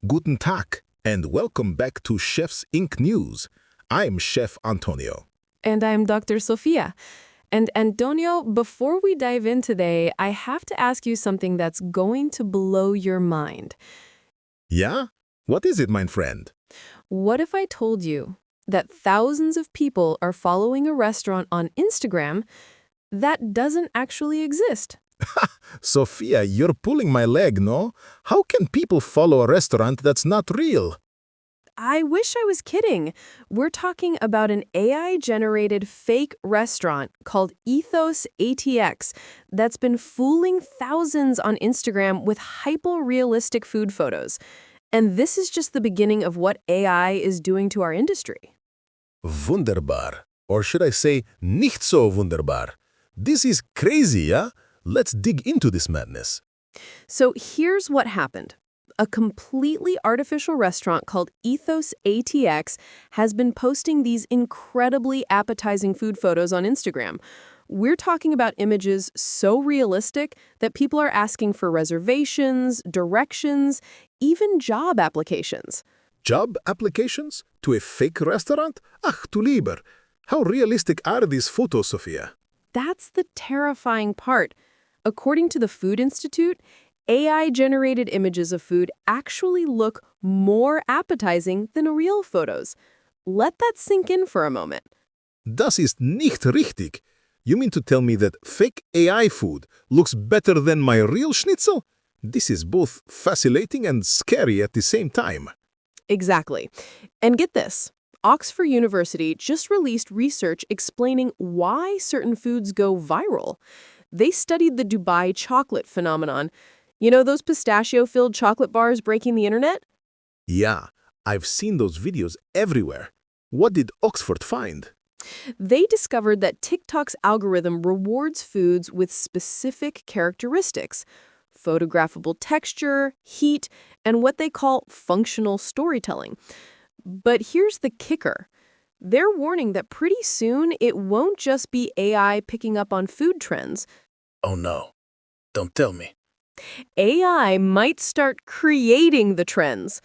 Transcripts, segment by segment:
Guten Tag, and welcome back to Chef's Inc. News. I'm Chef Antonio. And I'm Dr. Sophia. And Antonio, before we dive in today, I have to ask you something that's going to blow your mind. Yeah? What is it, my friend? What if I told you that thousands of people are following a restaurant on Instagram that doesn't actually exist? Sophia, you're pulling my leg, no? How can people follow a restaurant that's not real? I wish I was kidding. We're talking about an AI-generated fake restaurant called Ethos ATX that's been fooling thousands on Instagram with hyper-realistic food photos. And this is just the beginning of what AI is doing to our industry. Wunderbar. Or should I say, nicht so wunderbar. This is crazy, yeah? Let's dig into this madness. So here's what happened. A completely artificial restaurant called Ethos ATX has been posting these incredibly appetizing food photos on Instagram. We're talking about images so realistic that people are asking for reservations, directions, even job applications. Job applications? To a fake restaurant? Ach, du lieber. How realistic are these photos, Sophia? That's the terrifying part. According to the Food Institute, AI-generated images of food actually look more appetizing than real photos. Let that sink in for a moment. Das ist nicht richtig. You mean to tell me that fake AI food looks better than my real schnitzel? This is both fascinating and scary at the same time. Exactly. And get this. Oxford University just released research explaining why certain foods go viral. They studied the Dubai chocolate phenomenon. You know those pistachio-filled chocolate bars breaking the internet? Yeah, I've seen those videos everywhere. What did Oxford find? They discovered that TikTok's algorithm rewards foods with specific characteristics: photographable texture, heat, and what they call functional storytelling. But here's the kicker. They're warning that pretty soon it won't just be AI picking up on food trends. Oh no, don't tell me. AI might start creating the trends.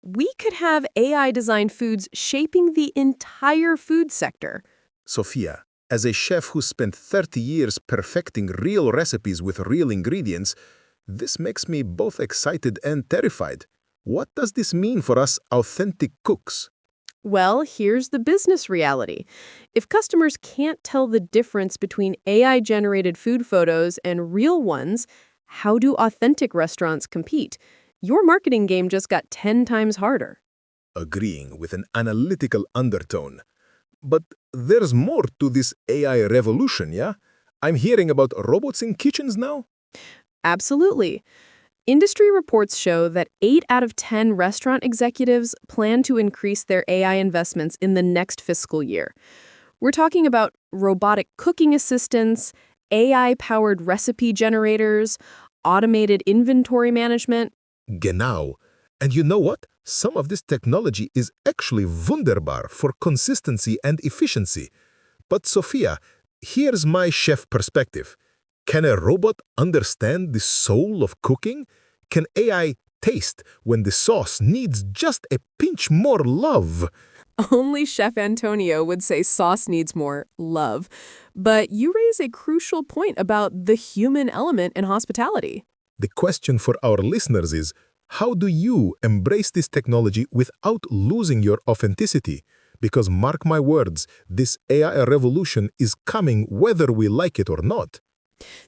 We could have AI-designed foods shaping the entire food sector. Sophia, as a chef who spent 30 years perfecting real recipes with real ingredients, this makes me both excited and terrified. What does this mean for us authentic cooks? Well, here's the business reality. If customers can't tell the difference between AI-generated food photos and real ones, how do authentic restaurants compete? Your marketing game just got 10 times harder. Agreeing with an analytical undertone. But there's more to this AI revolution, yeah? I'm hearing about robots in kitchens now? Absolutely. Industry reports show that 8 out of 10 restaurant executives plan to increase their AI investments in the next fiscal year. We're talking about robotic cooking assistants, AI-powered recipe generators, automated inventory management. Genau. And you know what? Some of this technology is actually wunderbar for consistency and efficiency. But Sophia, here's my chef perspective. Can a robot understand the soul of cooking? Can AI taste when the sauce needs just a pinch more love? Only Chef Antonio would say sauce needs more love. But you raise a crucial point about the human element in hospitality. The question for our listeners is, how do you embrace this technology without losing your authenticity? Because mark my words, this AI revolution is coming whether we like it or not.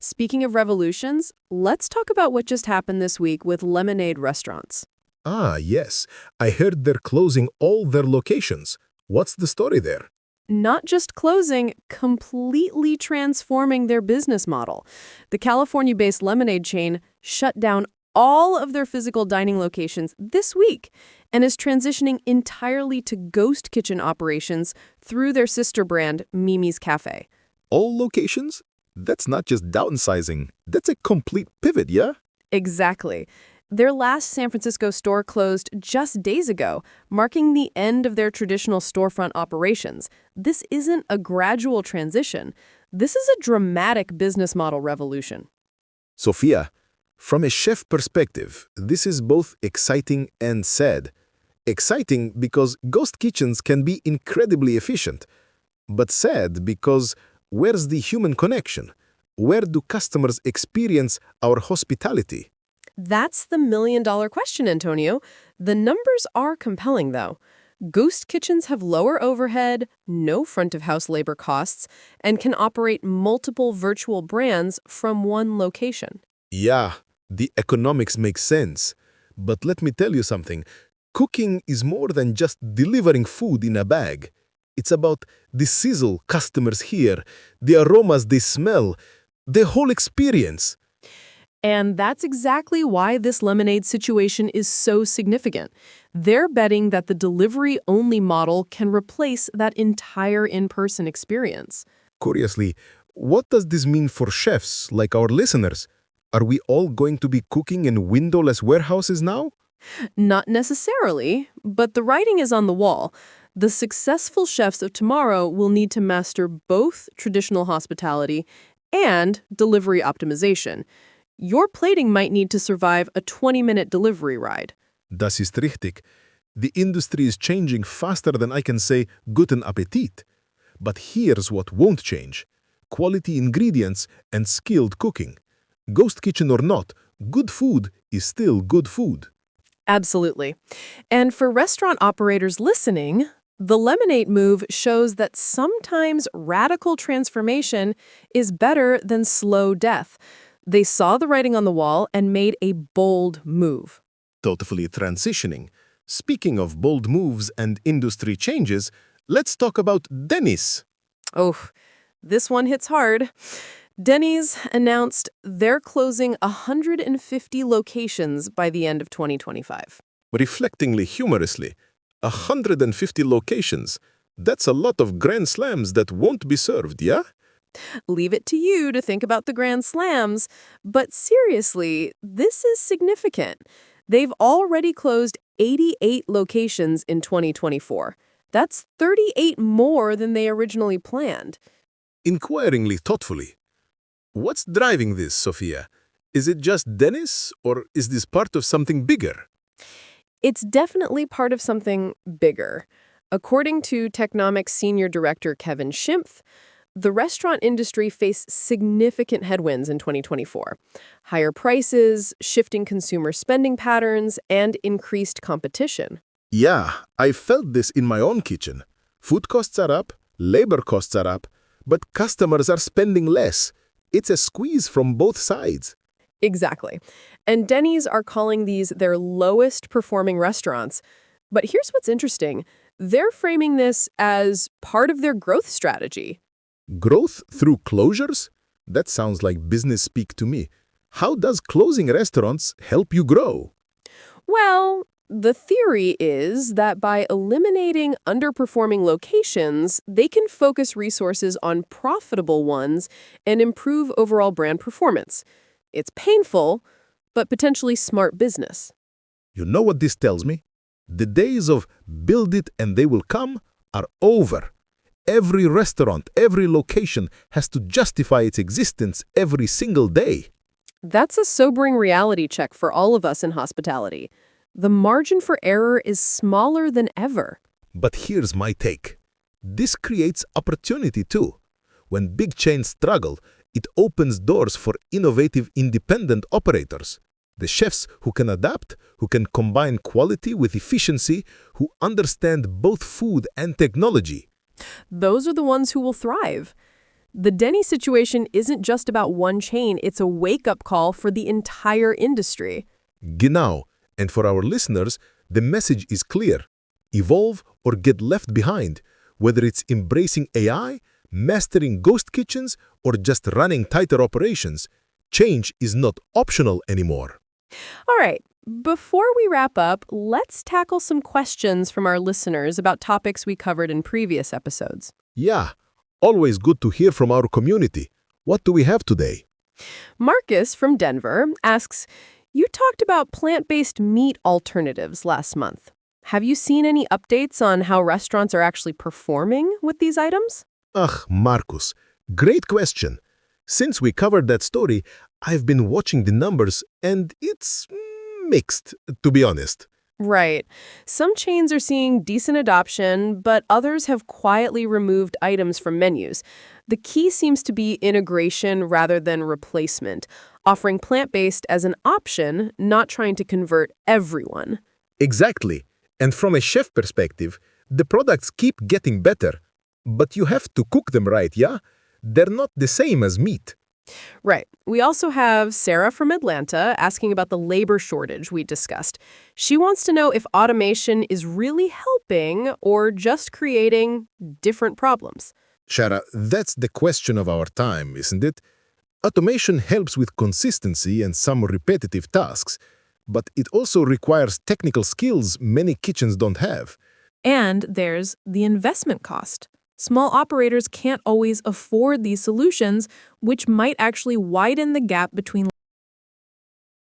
Speaking of revolutions, let's talk about what just happened this week with lemonade restaurants. Ah, yes. I heard they're closing all their locations. What's the story there? Not just closing, completely transforming their business model. The California-based lemonade chain shut down all of their physical dining locations this week and is transitioning entirely to ghost kitchen operations through their sister brand, Mimi's Cafe. All locations? That's not just downsizing. That's a complete pivot, yeah? Exactly. Their last San Francisco store closed just days ago, marking the end of their traditional storefront operations. This isn't a gradual transition. This is a dramatic business model revolution. Sophia, From a chef perspective, this is both exciting and sad. Exciting because ghost kitchens can be incredibly efficient, but sad because where's the human connection? Where do customers experience our hospitality? That's the million-dollar question, Antonio. The numbers are compelling, though. Ghost kitchens have lower overhead, no front-of-house labor costs, and can operate multiple virtual brands from one location. Yeah, the economics make sense. But let me tell you something. Cooking is more than just delivering food in a bag. It's about the sizzle customers hear, the aromas they smell, the whole experience. And that's exactly why this lemonade situation is so significant. They're betting that the delivery-only model can replace that entire in-person experience. Curiously, what does this mean for chefs like our listeners? Are we all going to be cooking in windowless warehouses now? Not necessarily, but the writing is on the wall. The successful chefs of tomorrow will need to master both traditional hospitality and delivery optimization. Your plating might need to survive a 20-minute delivery ride. Das ist richtig. The industry is changing faster than I can say guten Appetit. But here's what won't change. Quality ingredients and skilled cooking. Ghost kitchen or not, good food is still good food. Absolutely. And for restaurant operators listening, the lemonade move shows that sometimes radical transformation is better than slow death. They saw the writing on the wall and made a bold move. Totally transitioning. Speaking of bold moves and industry changes, let's talk about Denny's. Oh, this one hits hard. Denny's announced they're closing 150 locations by the end of 2025. Reflectingly humorously, 150 locations. That's a lot of grand slams that won't be served, yeah? Leave it to you to think about the grand slams, but seriously, this is significant. They've already closed 88 locations in 2024. That's 38 more than they originally planned. Inquiringly thoughtfully. What's driving this, Sophia? Is it just Dennis, or is this part of something bigger? It's definitely part of something bigger. According to Technomics Senior Director Kevin Schimpf, the restaurant industry faced significant headwinds in 2024. Higher prices, shifting consumer spending patterns, and increased competition. Yeah, I felt this in my own kitchen. Food costs are up, labor costs are up, but customers are spending less. It's a squeeze from both sides. Exactly. And Denny's are calling these their lowest performing restaurants. But here's what's interesting. They're framing this as part of their growth strategy. Growth through closures? That sounds like business speak to me. How does closing restaurants help you grow? Well, the theory is that by eliminating underperforming locations, they can focus resources on profitable ones and improve overall brand performance. It's painful, but potentially smart business. You know what this tells me? The days of build it and they will come are over. Every restaurant, every location has to justify its existence every single day. That's a sobering reality check for all of us in hospitality. The margin for error is smaller than ever. But here's my take. This creates opportunity too. When big chains struggle, it opens doors for innovative independent operators. The chefs who can adapt, who can combine quality with efficiency, who understand both food and technology. Those are the ones who will thrive. The Denny situation isn't just about one chain, it's a wake-up call for the entire industry. Genau. And for our listeners, the message is clear. Evolve or get left behind, whether it's embracing AI, mastering ghost kitchens, or just running tighter operations. Change is not optional anymore. All right, before we wrap up, let's tackle some questions from our listeners about topics we covered in previous episodes. Yeah, always good to hear from our community. What do we have today? Marcus from Denver asks, you talked about plant-based meat alternatives last month. Have you seen any updates on how restaurants are actually performing with these items? Marcus, great question. Since we covered that story, I've been watching the numbers, and it's mixed, to be honest. Right. Some chains are seeing decent adoption, but others have quietly removed items from menus. The key seems to be integration rather than replacement, offering plant-based as an option, not trying to convert everyone. Exactly. And from a chef perspective, the products keep getting better. But you have to cook them right, yeah? They're not the same as meat. Right. We also have Sarah from Atlanta asking about the labor shortage we discussed. She wants to know if automation is really helping or just creating different problems. Shara, that's the question of our time, isn't it? Automation helps with consistency and some repetitive tasks, but it also requires technical skills many kitchens don't have. And there's the investment cost. Small operators can't always afford these solutions, which might actually widen the gap between